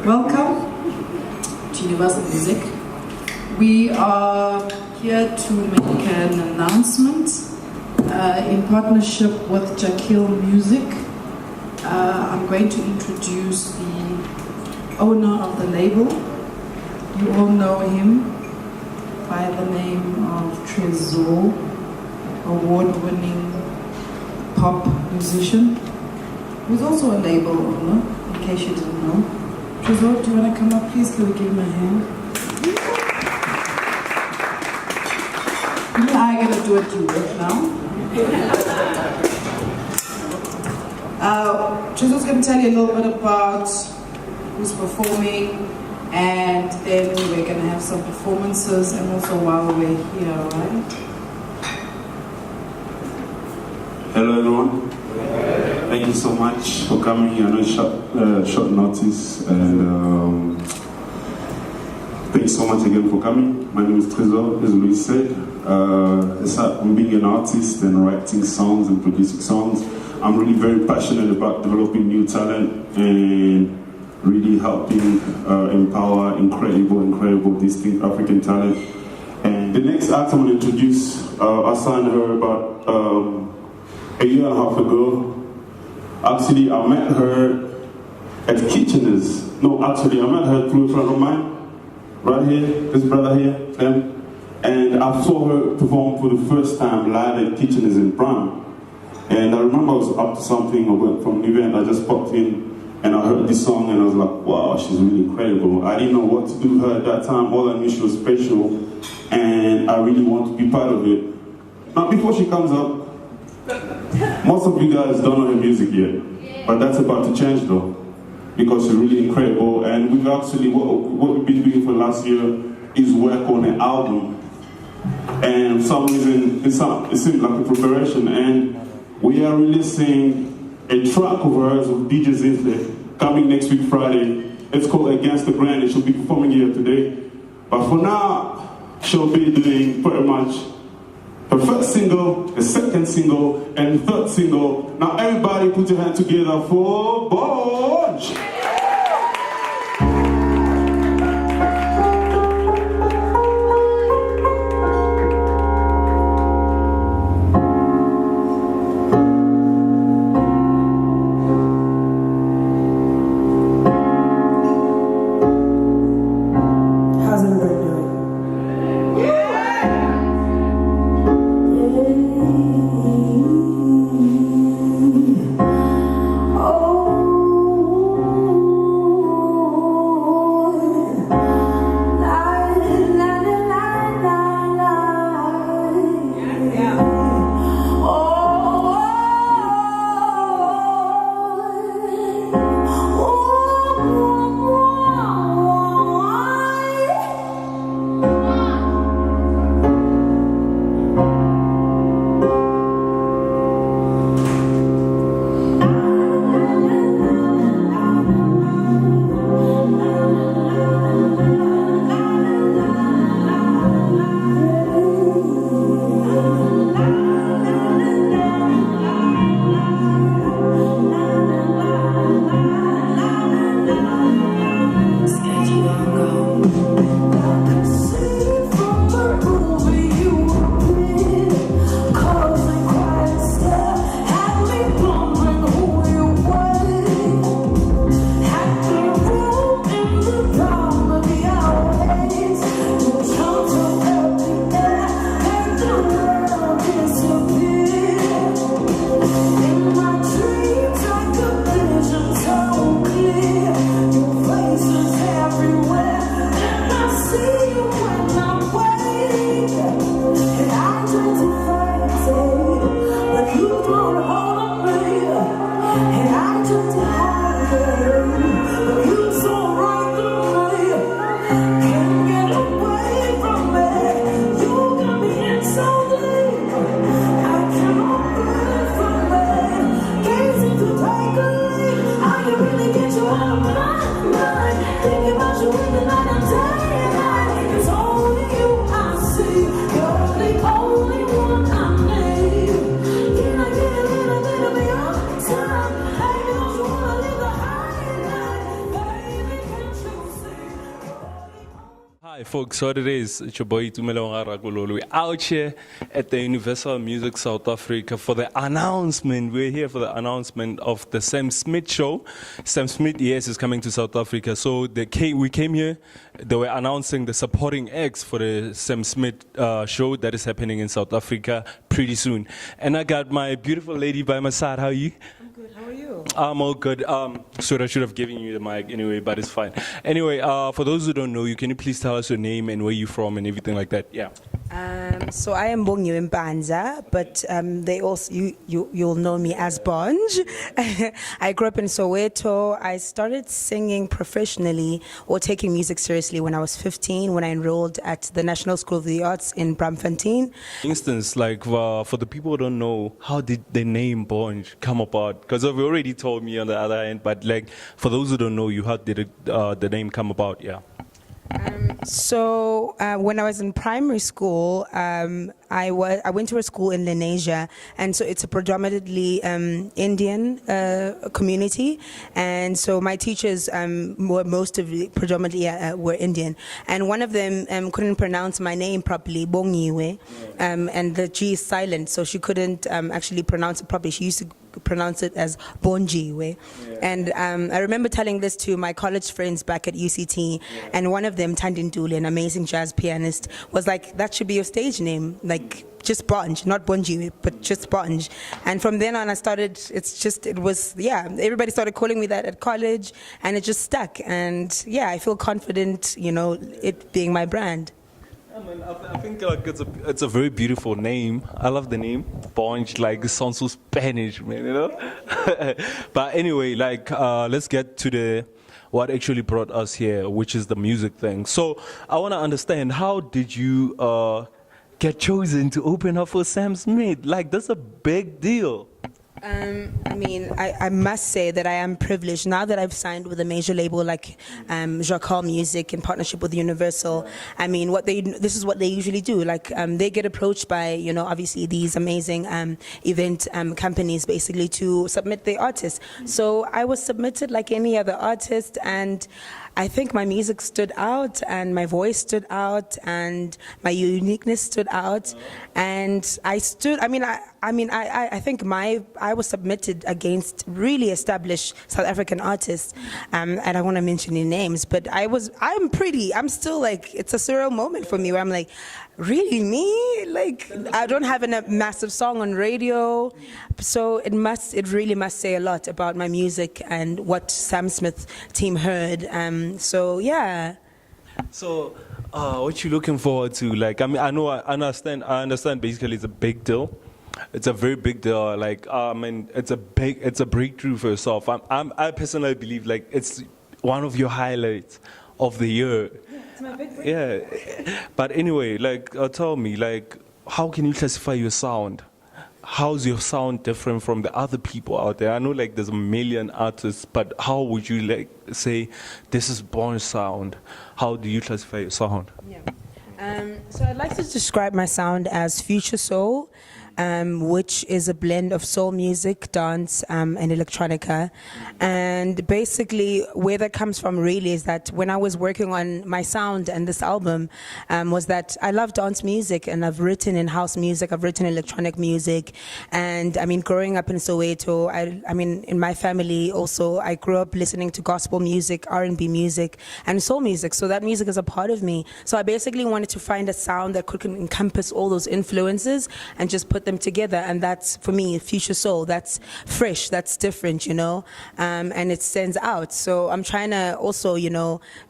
Welcome to Universal Music. We are here to make an announcement in partnership with Jakil Music. I'm going to introduce the owner of the label. You all know him by the name of Trezor, award-winning pop musician, who's also a label owner, in case you didn't know. Trezor, do you want to come up, please? Can we give him a hand? You and I are going to do a duet now. Trezor's going to tell you a little bit about who's performing, and then we're going to have some performances, and also while we're here, right? Hello everyone. Thank you so much for coming. I know it's short notice, and thanks so much again for coming. My name is Trezor, as Louis said. I'm being an artist and writing songs and producing songs. I'm really very passionate about developing new talent and really helping empower incredible, distinct African talent. And the next act I'm going to introduce, I signed her about a year and a half ago. Actually, I met her at Kitcheners. No, actually, I met her through a friend of mine, right here, this brother here, them. And I saw her perform for the first time live at Kitcheners in Prime. And I remember I was up to something, I went from an event, I just popped in, and I heard this song, and I was like, wow, she's really incredible. I didn't know what to do with her at that time. All I knew, she was special, and I really want to be part of it. Now, before she comes up, most of you guys don't know her music yet, but that's about to change though, because she's really incredible. And we've actually, what we've been doing for last year is work on an album. And for some reason, it seemed like a preparation, and we are releasing a track of hers with DJ Zinhle coming next week Friday. It's called Against the Grain, and she'll be performing here today. But for now, she'll be doing pretty much her first single, the second single, and the third single. Now everybody put your hand together for Borge! How's everybody doing? Oh folks, what it is, it's your boy Tumelo Ngarakulolo. We're out here at the Universal Music South Africa for the announcement. We're here for the announcement of the Sam Smith show. Sam Smith, yes, is coming to South Africa. So we came here, they were announcing the supporting acts for the Sam Smith show that is happening in South Africa pretty soon. And I got my beautiful lady by my side. How are you? I'm good. How are you? I'm all good. So I should have given you the mic anyway, but it's fine. Anyway, for those who don't know you, can you please tell us your name and where you're from and everything like that? Yeah. So I am Bongiwe Mpanza, but they also you'll know me as Bonj. I grew up in Soweto. I started singing professionally or taking music seriously when I was 15, when I enrolled at the National School of the Arts in Braamfontein. For instance, like for the people who don't know, how did the name Bonj come about? Because you've already told me on the other end, but like for those who don't know you, how did the name come about? Yeah. So when I was in primary school, I went to a school in Lenasia, and so it's a predominantly Indian community, and so my teachers were predominantly were Indian, and one of them couldn't pronounce my name properly, Bongiwe, and the G is silent, so she couldn't actually pronounce it properly. She used to pronounce it as Bonjiwe. And I remember telling this to my college friends back at UCT, and one of them, Tandin Duli, an amazing jazz pianist, was like, that should be your stage name, like just Bonj, not Bonjiwe, but just Bonj. And from then on I started, everybody started calling me that at college, and it just stuck. And yeah, I feel confident, it being my brand. I think like it's a very beautiful name. I love the name Bonj. Like it sounds so Spanish, man. But anyway, like let's get to what actually brought us here, which is the music thing. So I want to understand, how did you get chosen to open up for Sam Smith? Like that's a big deal. I must say that I am privileged now that I've signed with a major label like Jacquard Music in partnership with Universal. This is what they usually do. Like they get approached by obviously these amazing event companies basically to submit their artists. So I was submitted like any other artist, and I think my music stood out, and my voice stood out, and my uniqueness stood out, and I stood. I think I was submitted against really established South African artists, and I don't want to mention any names, but I'm still like, it's a surreal moment for me where I'm like, really me? Like I don't have a massive song on radio, so it really must say a lot about my music and what Sam Smith team heard. So yeah. So what you looking forward to? Like I understand basically it's a big deal. It's a very big deal. Like it's a breakthrough for yourself. I personally believe like it's one of your highlights of the year. Yeah, it's my big break. Yeah. But anyway, like tell me, like how can you classify your sound? How's your sound different from the other people out there? I know like there's a million artists, but how would you like say this is Bonj sound? How do you classify your sound? Yeah. So I'd like to describe my sound as future soul, which is a blend of soul music, dance, and electronica. And basically where that comes from really is that when I was working on my sound and this album, was that I love dance music, and I've written in house music, I've written electronic music. And growing up in Soweto, in my family also, I grew up listening to gospel music, R&B music, and soul music. So that music is a part of me. So I basically wanted to find a sound that could encompass all those influences and just put them together. And that's, for me, future soul. That's fresh, that's different, and it stands out. So I'm trying to also,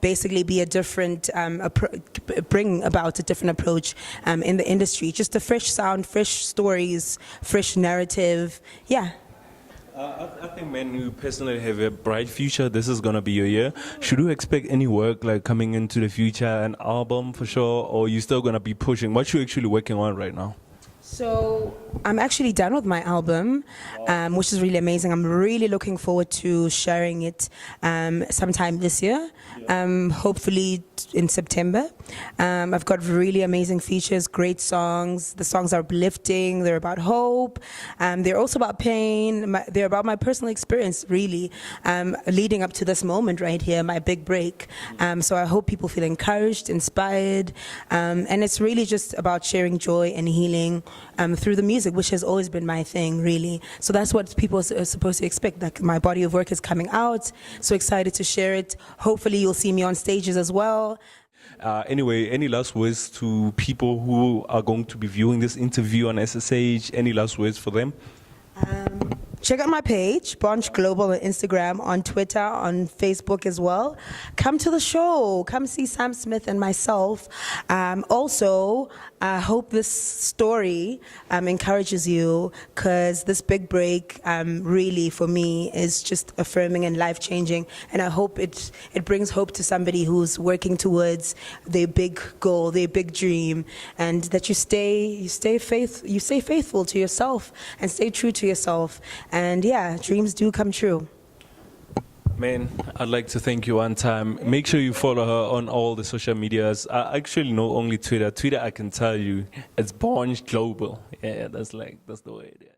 basically be a different, bring about a different approach in the industry. Just a fresh sound, fresh stories, fresh narrative. Yeah. I think, man, you personally have a bright future. This is gonna be your year. Should we expect any work like coming into the future, an album for sure, or you still gonna be pushing? What you actually working on right now? So I'm actually done with my album, which is really amazing. I'm really looking forward to sharing it sometime this year. Hopefully in September. I've got really amazing features, great songs. The songs are uplifting, they're about hope, they're also about pain, they're about my personal experience, really, leading up to this moment right here, my big break. So I hope people feel encouraged, inspired, and it's really just about sharing joy and healing through the music, which has always been my thing, really. So that's what people are supposed to expect. Like, my body of work is coming out, so excited to share it. Hopefully you'll see me on stages as well. Anyway, any last words to people who are going to be viewing this interview on SSH? Any last words for them? Check out my page, Bonch Global, on Instagram, on Twitter, on Facebook as well. Come to the show. Come see Sam Smith and myself. Also, I hope this story encourages you, because this big break really, for me, is just affirming and life-changing. And I hope it brings hope to somebody who's working towards their big goal, their big dream, and that you stay faithful to yourself and stay true to yourself. And yeah, dreams do come true. Man, I'd like to thank you one time. Make sure you follow her on all the social medias. I actually know only Twitter. Twitter, I can tell you, it's Bonch Global. Yeah, that's the way it is.